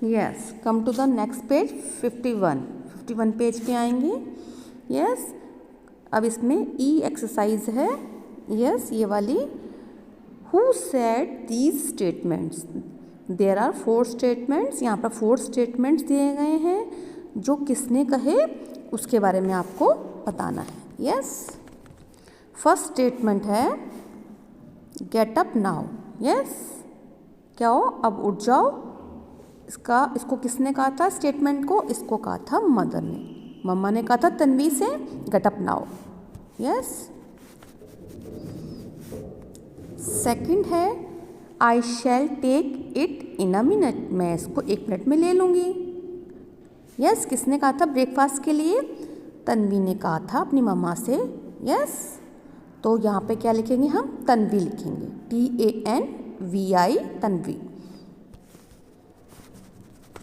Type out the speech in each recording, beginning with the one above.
Yes, come to the next page 51 page पे आएंगे। Yes, अब इसमें ई एक्सरसाइज है। यस, ये वाली। Who said these statements? There are 4 statements. यहाँ पर 4 स्टेटमेंट्स दिए गए हैं। जो किसने कहे उसके बारे में आपको बताना है। यस, फर्स्ट स्टेटमेंट है गेट अप नाउ। यस, क्या हो, अब उठ जाओ। इसको किसने कहा था स्टेटमेंट को? इसको कहा था मदर ने। मम्मा ने कहा था तन्वी से get up now. Yes, second है I shall take it in a minute. मैं इसको 1 मिनट में ले लूँगी। यस, किसने कहा था ब्रेकफास्ट के लिए? तन्वी ने कहा था अपनी मम्मा से। यस, तो यहाँ पे क्या लिखेंगे हम? तन्वी लिखेंगे, TANVI, तन्वी।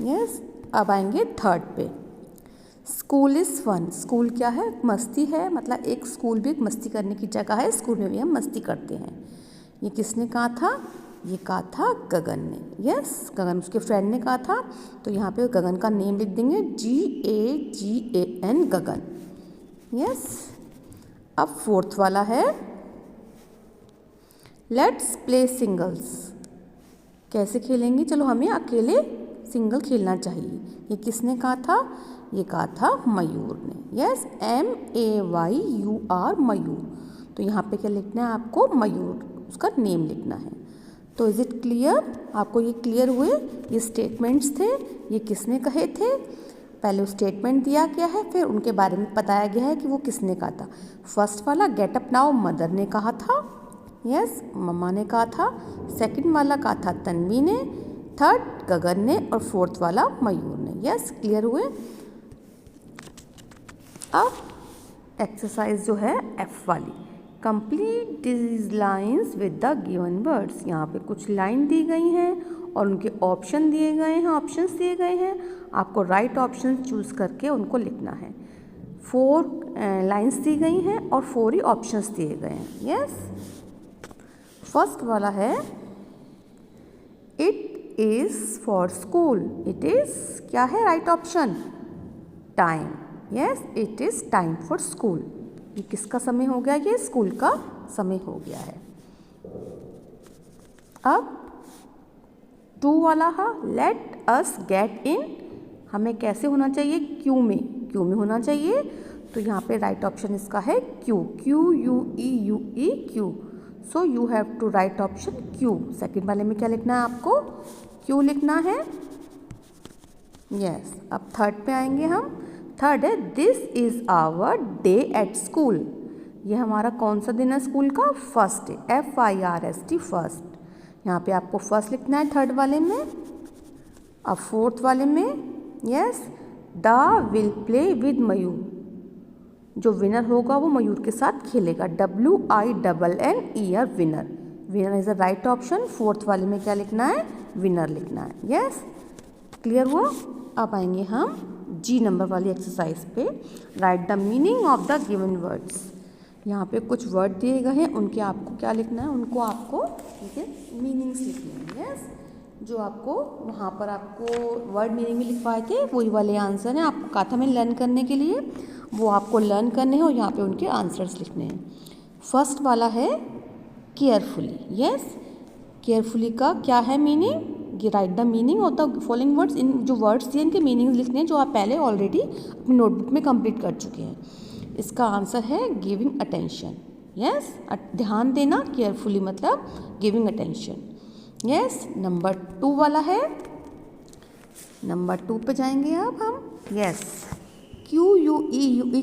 यस, अब आएंगे थर्ड पे। School is fun. स्कूल क्या है? मस्ती है, मतलब एक स्कूल भी एक मस्ती करने की जगह है। स्कूल में भी हम मस्ती करते हैं। ये किसने कहा था? ये कहा था गगन ने। यस, गगन उसके फ्रेंड ने कहा था। तो यहाँ पे गगन का नेम लिख देंगे, GAGAN, गगन। यस, अब फोर्थ वाला है लेट्स प्ले सिंगल्स। कैसे खेलेंगे? चलो, हमें अकेले सिंगल खेलना चाहिए। ये किसने कहा था? ये कहा था मयूर ने। यस, MAYUR, मयूर। तो यहाँ पे क्या लिखना है आपको? मयूर, उसका नेम लिखना है। तो इज़ इट क्लियर? आपको ये क्लियर हुए? ये स्टेटमेंट्स थे, ये किसने कहे थे? पहले स्टेटमेंट दिया गया है, फिर उनके बारे में बताया गया है कि वो किसने कहा था। फर्स्ट वाला गेट अप नाउ मदर ने कहा था। यस, मम्मा ने कहा था। सेकंड वाला कहा था तन्वी ने, थर्ड गगन ने, और फोर्थ वाला मयूर ने। यस, क्लियर हुए? अब एक्सरसाइज जो है F वाली, complete this lines with the given words. यहाँ पे कुछ लाइन दी गई हैं और उनके ऑप्शन दिए गए हैं, ऑप्शंस दिए गए हैं। आपको राइट ऑप्शन चूज़ करके उनको लिखना है। 4 लाइन्स दी गई हैं और 4 ही ऑप्शंस दिए गए हैं। यस, फर्स्ट वाला है it is for school. It is क्या है right option? Time. Yes, it is time for school. ये किसका समय हो गया? ये स्कूल का समय हो गया है। अब 2 वाला है लेट अस गेट इन। हमें कैसे होना चाहिए? क्यू में, क्यू में होना चाहिए। तो यहाँ पे राइट ऑप्शन इसका है queue, QUEUE, queue. So you have to write option queue. Second वाले में क्या लिखना है आपको? क्यू लिखना है। यस, अब थर्ड पे आएंगे हम। थर्ड है this is our day at school. ये हमारा कौन सा दिन है स्कूल का? First day, FIRST, first. यहाँ पे आपको फर्स्ट लिखना है थर्ड वाले में। अब फोर्थ वाले में yes, the will play with Mayur. जो विनर होगा वो मयूर के साथ खेलेगा, WINNER, winner. Winner is the right option. Fourth वाले में क्या लिखना है? विनर लिखना है। यस, क्लियर हुआ? अब आएंगे हम G नंबर वाली एक्सरसाइज पे। Right the meaning of the given words. यहाँ पे कुछ वर्ड दिए गए हैं, उनके आपको क्या लिखना है? उनको आपको मीनिंग्स लिखने हैं। यस, जो आपको वहाँ पर आपको वर्ड मीनिंग में लिखवाए थे वही वाले आंसर हैं। आपको कहा था मैं लर्न करने के लिए, वो आपको लर्न करने हैं और यहाँ पे उनके आंसर्स लिखने हैं। फर्स्ट वाला है केयरफुली। यस, केयरफुली का क्या है meaning? Write the meaning of the following words. इन जो वर्ड्स दिए इनके मीनिंग लिखने हैं, जो आप पहले ऑलरेडी अपनी नोटबुक में कंप्लीट कर चुके हैं। इसका आंसर है गिविंग अटेंशन। यस, ध्यान देना। केयरफुली मतलब गिविंग अटेंशन। यस, नंबर 2 वाला है। नंबर 2 पे जाएंगे अब हम। यस, QUEUE,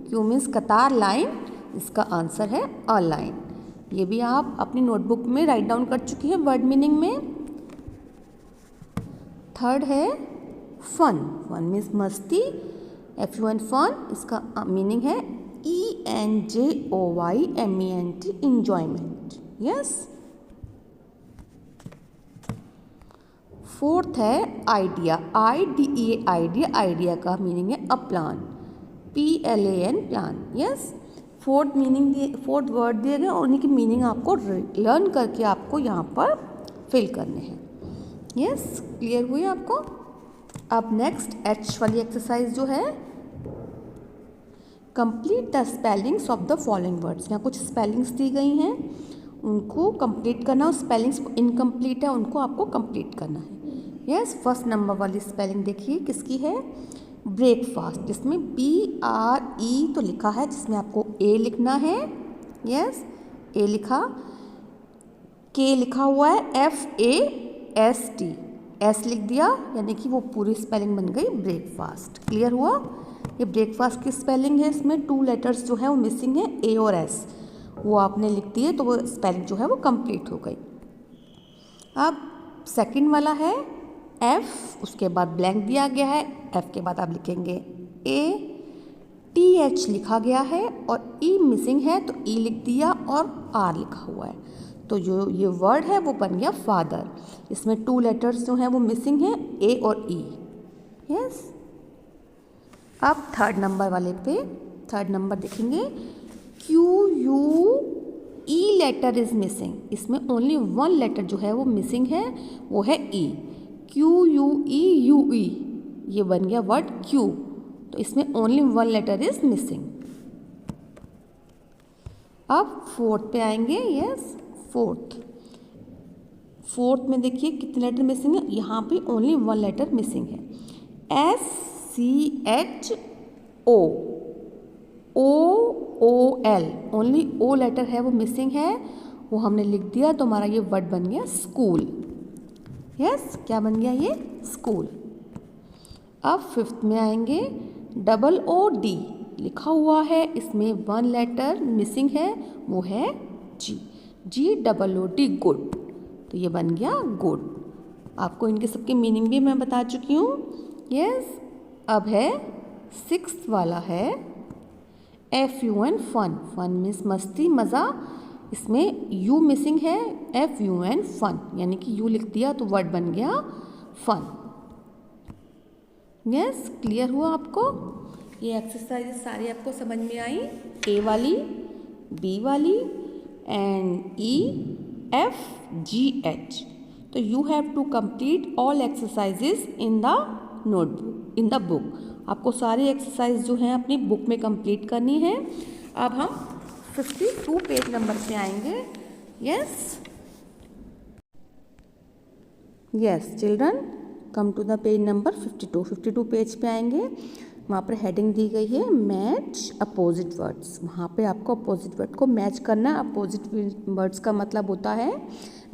क्यू मीन्स कतार, लाइन। इसका आंसर है अ लाइन। ये भी आप अपनी नोटबुक में राइट डाउन कर चुकी हैं वर्ड मीनिंग में। थर्ड है फन। फन मीन्स मस्ती, FUN, फन। इसका मीनिंग है ENJOYMENT, इंजॉयमेंट। यस, फोर्थ है आइडिया, IDEA, आइडिया। आइडिया का मीनिंग है a plan, PLAN, plan. Yes, fourth word दिए गए और उन्हीं की मीनिंग आपको लर्न करके आपको यहाँ पर फिल करने हैं। यस, क्लियर हुई आपको। अब नेक्स्ट H वाली एक्सरसाइज जो है, complete the spellings of the following words. यहाँ कुछ स्पेलिंग्स दी गई हैं, उनको कंप्लीट करना, स्पेलिंग्स इनकम्प्लीट है उनको आपको कंप्लीट करना है। यस, फर्स्ट नंबर वाली स्पेलिंग देखिए किसकी है, ब्रेकफास्ट, जिसमें BRE तो लिखा है, जिसमें आपको A लिखना है। यस, A लिखा, K लिखा हुआ है, FAST, S लिख दिया, यानी कि वो पूरी स्पेलिंग बन गई ब्रेकफास्ट। क्लियर हुआ। ये ब्रेकफास्ट की स्पेलिंग है, इसमें 2 लेटर्स जो है वो मिसिंग है, A और S, वो आपने लिख दिए तो वो स्पेलिंग जो है वो कंप्लीट हो गई। अब सेकंड वाला है F, उसके बाद ब्लैंक दिया गया है, F के बाद आप लिखेंगे A, TH लिखा गया है और E मिसिंग है तो E लिख दिया और R लिखा हुआ है, तो जो ये वर्ड है वो बन गया फादर। इसमें 2 लेटर्स जो हैं वो मिसिंग हैं, A और E। यस, अब थर्ड नंबर वाले पे, थर्ड नंबर देखेंगे, QUE लेटर इज मिसिंग, इसमें ओनली 1 लेटर जो है वो मिसिंग है, वो है E। QUE, ये बन गया वर्ड Q, तो इसमें ओनली 1 लेटर इज मिसिंग। अब फोर्थ पे आएंगे। यस, फोर्थ में देखिए कितने लेटर मिसिंग है, यहाँ पे ओनली 1 लेटर मिसिंग है, SCHOOL, ओनली O लेटर है वो मिसिंग है, वो हमने लिख दिया तो हमारा ये वर्ड बन गया स्कूल। यस, क्या बन गया ये, स्कूल। अब फिफ्थ में आएंगे, OOD लिखा हुआ है, इसमें 1 लेटर मिसिंग है, वो है GOOD, गुड, तो ये बन गया गुड। आपको इनके सबके मीनिंग भी मैं बता चुकी हूँ। यस, अब है 6th वाला है FUN, फन मीन्स मस्ती, मज़ा, इसमें U मिसिंग है, FUN, फन, यानी कि U लिख दिया तो वर्ड बन गया फन। यस, क्लियर हुआ आपको। ये एक्सरसाइज सारी आपको समझ में आई, A वाली, B वाली एंड EFGH। तो you have to complete all exercises in the notebook, in the book. आपको सारी एक्सरसाइज जो हैं अपनी बुक में कंप्लीट करनी है। अब हम 52 पेज नंबर पे आएंगे। Yes children, come to the page number 52 page पे आएंगे। वहाँ पर हेडिंग दी गई है मैच अपोजिट वर्ड्स। वहाँ पे आपको अपोजिट वर्ड को मैच करना है। अपोजिट वर्ड्स का मतलब होता है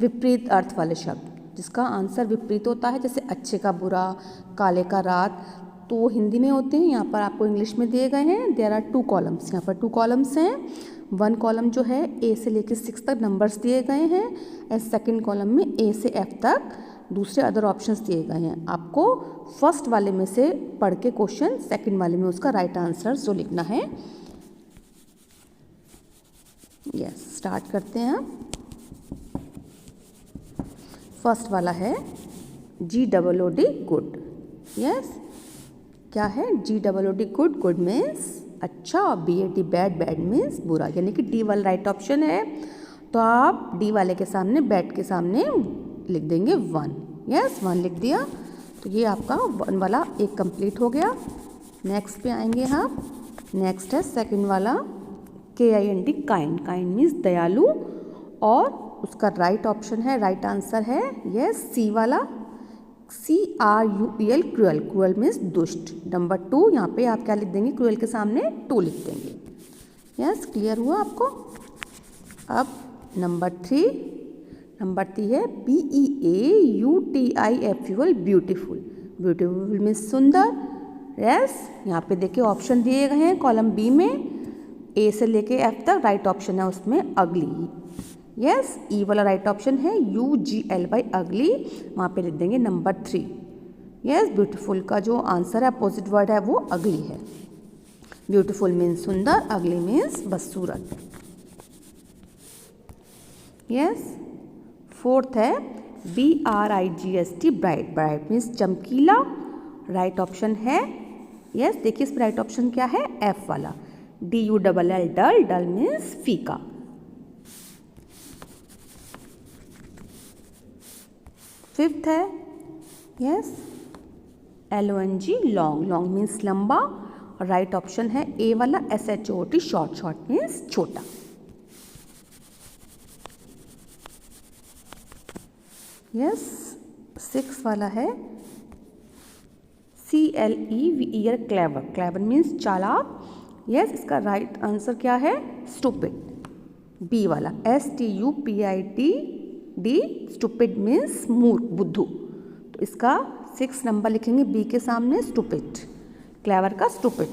विपरीत अर्थ वाले शब्द, जिसका आंसर विपरीत होता है, जैसे अच्छे का बुरा, काले का रात, तो वो हिंदी में होते हैं। यहाँ पर आपको इंग्लिश में दिए गए हैं। देयर आर 2 कॉलम्स, यहाँ पर 2 कॉलम्स हैं। 1 कॉलम जो है A से लेकर 6 तक नंबर्स दिए गए हैं, और सेकेंड कॉलम में A से F तक दूसरे अदर ऑप्शंस दिए गए हैं। आपको फर्स्ट वाले में से पढ़ के क्वेश्चन, सेकंड वाले में उसका राइट आंसर जो लिखना है। यस, स्टार्ट करते हैं। फर्स्ट वाला है GOOD, गुड। यस, क्या है GOOD, गुड। गुड मीन्स अच्छा, BAD बैड, बैड मीन्स बुरा, यानी कि D वाला राइट ऑप्शन है। तो आप D वाले के सामने, बैड के सामने लिख देंगे 1। यस, 1 लिख दिया, तो ये आपका 1 वाला एक कंप्लीट हो गया। नेक्स्ट पे आएंगे हम। नेक्स्ट है सेकंड वाला KIND, काइंड। काइंड मीन्स दयालु, और उसका राइट ऑप्शन है, राइट आंसर है यस C वाला, CRUEL, क्रूअल। क्रूअल मीन्स दुष्ट। नंबर 2, यहाँ पे आप क्या लिख देंगे, क्रूअल के सामने 2 लिख देंगे। यस, क्लियर हुआ आपको। अब नंबर 3 है BEAUTIFUL, ब्यूटीफुल। ब्यूटीफुल मीन्स सुंदर। यस, यहाँ पे देखिए ऑप्शन दिए गए हैं कॉलम B में, A से लेके F तक राइट ऑप्शन है उसमें अगली। यस, E वाला राइट ऑप्शन है UGLY, अगली, वहाँ पे लिख देंगे नंबर 3। यस, ब्यूटीफुल का जो आंसर है, अपोजिट वर्ड है, वो अगली है। ब्यूटीफुल मीन्स सुंदर, अगली मीन्स बदसूरत। यस, फोर्थ है BRIGHT, ब्राइट। ब्राइट मीन्स चमकीला, राइट ऑप्शन है। यस, देखिए इस राइट ऑप्शन क्या है, F वाला। DULL, डल। डल मीन्स फीका। फिफ्थ है yes, LONG long, long means लंबा, और राइट ऑप्शन है ए वाला SHORT शॉर्ट, शॉर्ट मीन्स छोटा। यस, 6 वाला है CLEVER क्लेवर, क्लेवर मीन्स चालाक। यस, इसका राइट आंसर क्या है? स्टूपिड, बी वाला STUPID स्टूपिड मीन्स मूर्ख, बुद्धू। तो इसका 6 नंबर लिखेंगे बी के सामने, स्टूपिड, क्लेवर का स्टूपिड।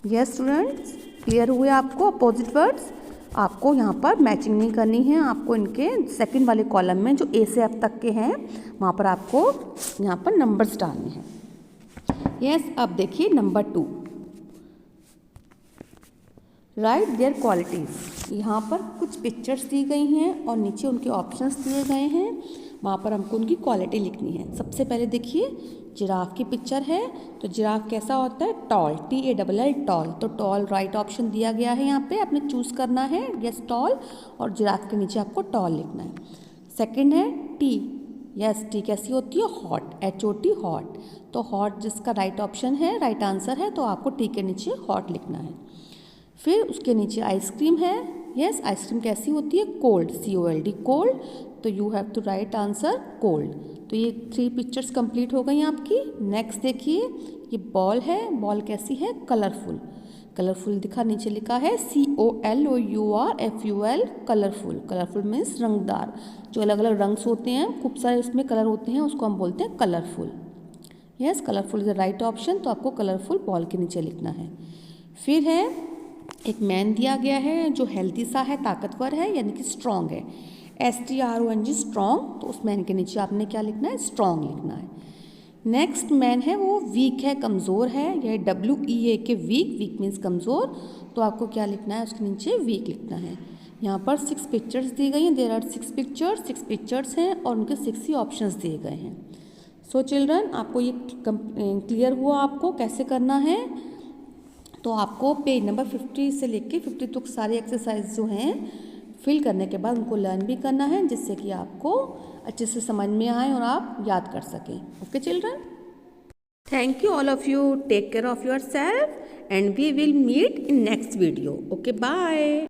यस स्टूडेंट्स, क्लियर हुए आपको अपोजिट वर्ड्स? आपको यहाँ पर मैचिंग नहीं करनी है, आपको इनके सेकंड वाले कॉलम में जो ए से एफ तक के हैं वहाँ पर आपको यहाँ पर नंबर्स डालने हैं। यस, अब देखिए नंबर 2, राइट देयर क्वालिटीज़। यहाँ पर कुछ पिक्चर्स दी गई हैं और नीचे उनके ऑप्शंस दिए गए हैं, वहाँ पर हमको उनकी क्वालिटी लिखनी है। सबसे पहले देखिए जिराफ की पिक्चर है, तो जिराफ कैसा होता है? Tall, TALL tall. तो टॉल राइट ऑप्शन दिया गया है, यहाँ पे आपने चूज़ करना है यस टॉल, और जिराफ के नीचे आपको टॉल लिखना है। सेकंड है टी, यस टी कैसी होती है? Hot, HOT hot. तो हॉट जिसका राइट ऑप्शन है, राइट आंसर है, तो आपको टी के नीचे हॉट लिखना है। फिर उसके नीचे आइसक्रीम है, यस आइसक्रीम कैसी होती है? कोल्ड, COLD कोल्ड, तो you have to write answer cold. तो ये 3 पिक्चर्स कंप्लीट हो गई आपकी। नेक्स्ट देखिए ये बॉल है, बॉल कैसी है? कलरफुल, कलरफुल दिखा, नीचे लिखा है COLOURFUL कलरफुल, कलरफुल मीन्स रंगदार, जो अलग अलग रंग्स होते हैं, खूब सारे उसमें कलर होते हैं, उसको हम बोलते हैं colourful. Yes, colourful is the right option, तो आपको कलरफुल बॉल के नीचे लिखना है। फिर है एक मैन दिया गया है जो हेल्दी सा है, ताकतवर है, यानी कि स्ट्रॉन्ग है, STRONG स्ट्रॉन्ग, तो उस मैन के नीचे आपने क्या लिखना है? स्ट्रॉन्ग लिखना है। नेक्स्ट मैन है वो वीक है, कमज़ोर है, यह WEAK वीक, वीक मीन्स कमज़ोर, तो आपको क्या लिखना है? उसके नीचे वीक लिखना है। यहाँ पर 6 पिक्चर्स दी गई हैं, देयर आर 6 पिक्चर्स हैं और उनके 6 ही ऑप्शंस दिए गए हैं। सो चिल्ड्रन, आपको ये क्लियर हुआ आपको कैसे करना है? तो आपको पेज नंबर 50 से लेके 50 तक सारे एक्सरसाइज जो हैं फिल करने के बाद उनको लर्न भी करना है, जिससे कि आपको अच्छे से समझ में आए और आप याद कर सकें। Okay children, thank you all of you, take care of yourself and we will meet in next video. Okay bye.